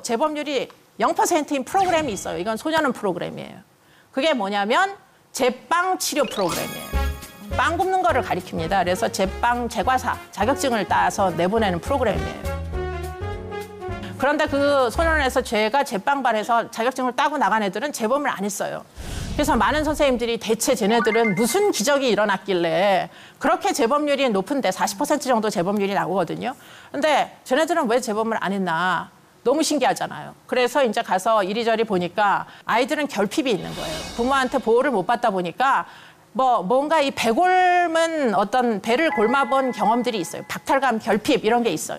재범률이 0%인 프로그램이 있어요. 이건 소년원 프로그램이에요. 그게 뭐냐면 제빵 치료 프로그램이에요. 빵 굽는 거를 가리킵니다. 그래서 제빵 제과사 자격증을 따서 내보내는 프로그램이에요. 그런데 그 소년원에서 제가 제빵반에서 자격증을 따고 나간 애들은 재범을 안 했어요. 그래서 많은 선생님들이 대체 쟤네들은 무슨 기적이 일어났길래 그렇게 재범률이 높은데 40% 정도 재범률이 나오거든요. 근데 쟤네들은 왜 재범을 안 했나? 너무 신기하잖아요. 그래서 이제 가서 이리저리 보니까 아이들은 결핍이 있는 거예요. 부모한테 보호를 못 받다 보니까 뭔가 이 배골문 어떤 배를 골마본 경험들이 있어요. 박탈감, 결핍 이런 게 있어요.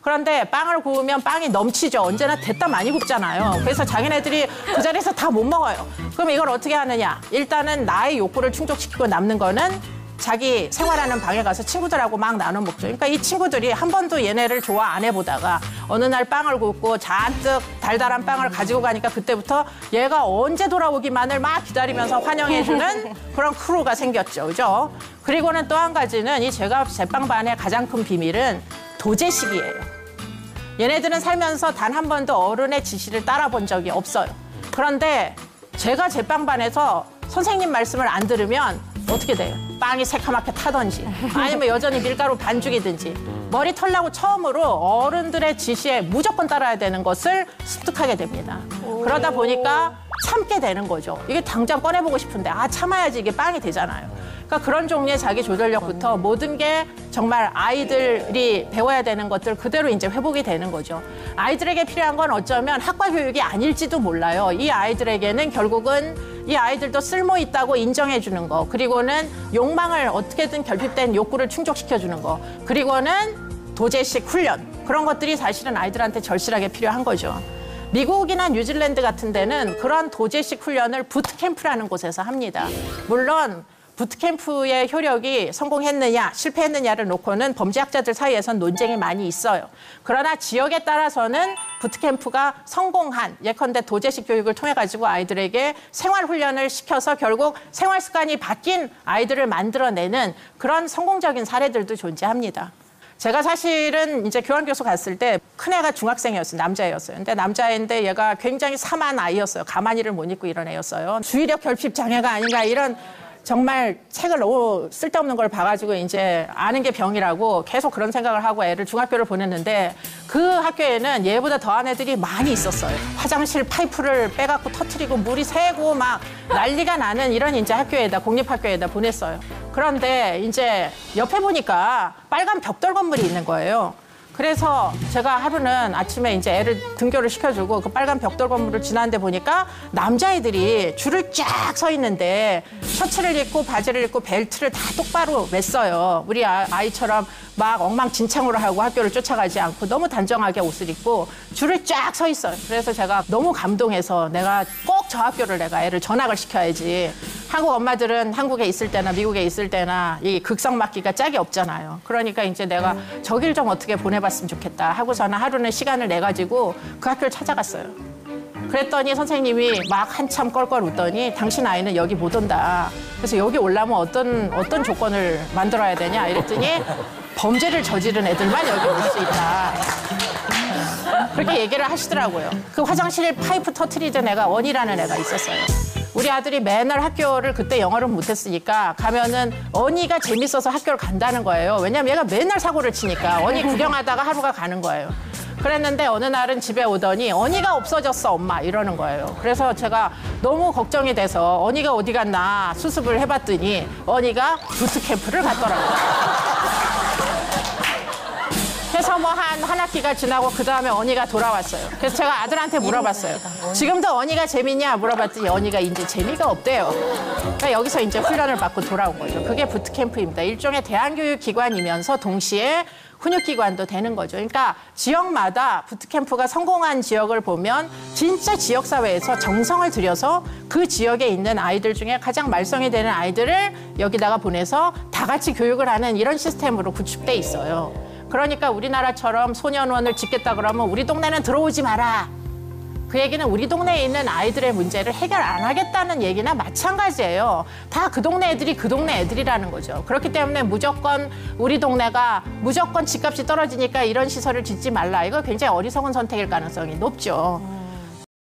그런데 빵을 구우면 빵이 넘치죠. 언제나 됐다 많이 굽잖아요. 그래서 자기네들이 그 자리에서 다 못 먹어요. 그럼 이걸 어떻게 하느냐? 일단은 나의 욕구를 충족시키고 남는 거는 자기 생활하는 방에 가서 친구들하고 막 나눠 먹죠. 그러니까 이 친구들이 한 번도 얘네를 좋아 안 해보다가 어느 날 빵을 굽고 잔뜩 달달한 빵을 가지고 가니까 그때부터 얘가 언제 돌아오기만을 막 기다리면서 환영해주는 그런 크루가 생겼죠. 그죠? 그리고는 또 한 가지는 이 제가 제빵반의 가장 큰 비밀은 도제식이에요. 얘네들은 살면서 단 한 번도 어른의 지시를 따라본 적이 없어요. 그런데 제가 제빵반에서 선생님 말씀을 안 들으면 어떻게 돼요? 빵이 새카맣게 타든지 아니면 여전히 밀가루 반죽이든지 머리 털나고 처음으로 어른들의 지시에 무조건 따라야 되는 것을 습득하게 됩니다. 그러다 보니까 참게 되는 거죠. 이게 당장 꺼내보고 싶은데 참아야지 이게 빵이 되잖아요. 그러니까 그런 종류의 자기 조절력부터 모든 게 정말 아이들이 배워야 되는 것들 그대로 이제 회복이 되는 거죠. 아이들에게 필요한 건 어쩌면 학과 교육이 아닐지도 몰라요. 이 아이들에게는 결국은 이 아이들도 쓸모 있다고 인정해 주는 거, 그리고는 욕망을 어떻게든 결핍된 욕구를 충족시켜 주는 거, 그리고는 도제식 훈련, 그런 것들이 사실은 아이들한테 절실하게 필요한 거죠. 미국이나 뉴질랜드 같은 데는 그런 도제식 훈련을 부트캠프라는 곳에서 합니다. 물론 부트캠프의 효력이 성공했느냐 실패했느냐를 놓고는 범죄학자들 사이에서는 논쟁이 많이 있어요. 그러나 지역에 따라서는 부트캠프가 성공한 예컨대 도제식 교육을 통해 가지고 아이들에게 생활훈련을 시켜서 결국 생활 습관이 바뀐 아이들을 만들어내는 그런 성공적인 사례들도 존재합니다. 제가 사실은 이제 교환교수 갔을 때 큰애가 중학생이었어요. 남자애였어요. 근데 남자애인데 얘가 굉장히 사만 아이였어요. 가만히를 못 읽고 이런 애였어요. 주의력 결핍 장애가 아닌가 이런 정말 책을 너무 쓸데없는 걸 봐가지고 이제 아는 게 병이라고 계속 그런 생각을 하고 애를 중학교를 보냈는데 그 학교에는 얘보다 더한 애들이 많이 있었어요. 화장실 파이프를 빼갖고 터트리고 물이 새고 막 난리가 나는 이런 이제 학교에다 공립학교에다 보냈어요. 그런데 이제 옆에 보니까 빨간 벽돌 건물이 있는 거예요. 그래서 제가 하루는 아침에 이제 애를 등교를 시켜주고 그 빨간 벽돌 건물을 지나는데 보니까 남자애들이 줄을 쫙 서 있는데 셔츠를 입고 바지를 입고 벨트를 다 똑바로 맸어요. 우리 아이처럼 막 엉망진창으로 하고 학교를 쫓아가지 않고 너무 단정하게 옷을 입고 줄을 쫙 서 있어요. 그래서 제가 너무 감동해서 내가 꼭 저 학교를 내가 애를 전학을 시켜야지. 한국 엄마들은 한국에 있을 때나 미국에 있을 때나 이 극성 맞기가 짝이 없잖아요. 그러니까 이제 내가 저길 좀 어떻게 보내봤으면 좋겠다 하고서는 하루는 시간을 내가지고 그 학교를 찾아갔어요. 그랬더니 선생님이 막 한참 껄껄 웃더니 당신 아이는 여기 못 온다. 그래서 여기 오려면 어떤 조건을 만들어야 되냐 이랬더니 범죄를 저지른 애들만 여기 올 수 있다. 그렇게 얘기를 하시더라고요. 그 화장실 파이프 터트리던 애가 원이라는 애가 있었어요. 우리 아들이 맨날 학교를 그때 영어를 못했으니까 가면은 언니가 재밌어서 학교를 간다는 거예요. 왜냐면 얘가 맨날 사고를 치니까 언니 구경하다가 하루가 가는 거예요. 그랬는데 어느 날은 집에 오더니 언니가 없어졌어 엄마 이러는 거예요. 그래서 제가 너무 걱정이 돼서 언니가 어디 갔나 수습을 해봤더니 언니가 부트캠프를 갔더라고요. 그래서 뭐 한 학기가 지나고 그 다음에 언니가 돌아왔어요. 그래서 제가 아들한테 물어봤어요. 지금도 언니가 재밌냐 물어봤더니 언니가 이제 재미가 없대요. 그러니까 여기서 이제 훈련을 받고 돌아온 거죠. 그게 부트캠프입니다. 일종의 대안교육기관이면서 동시에 훈육기관도 되는 거죠. 그러니까 지역마다 부트캠프가 성공한 지역을 보면 진짜 지역사회에서 정성을 들여서 그 지역에 있는 아이들 중에 가장 말썽이 되는 아이들을 여기다가 보내서 다 같이 교육을 하는 이런 시스템으로 구축돼 있어요. 그러니까 우리나라처럼 소년원을 짓겠다 그러면 우리 동네는 들어오지 마라. 그 얘기는 우리 동네에 있는 아이들의 문제를 해결 안 하겠다는 얘기나 마찬가지예요. 다 그 동네 애들이 그 동네 애들이라는 거죠. 그렇기 때문에 무조건 우리 동네가 무조건 집값이 떨어지니까 이런 시설을 짓지 말라. 이거 굉장히 어리석은 선택일 가능성이 높죠.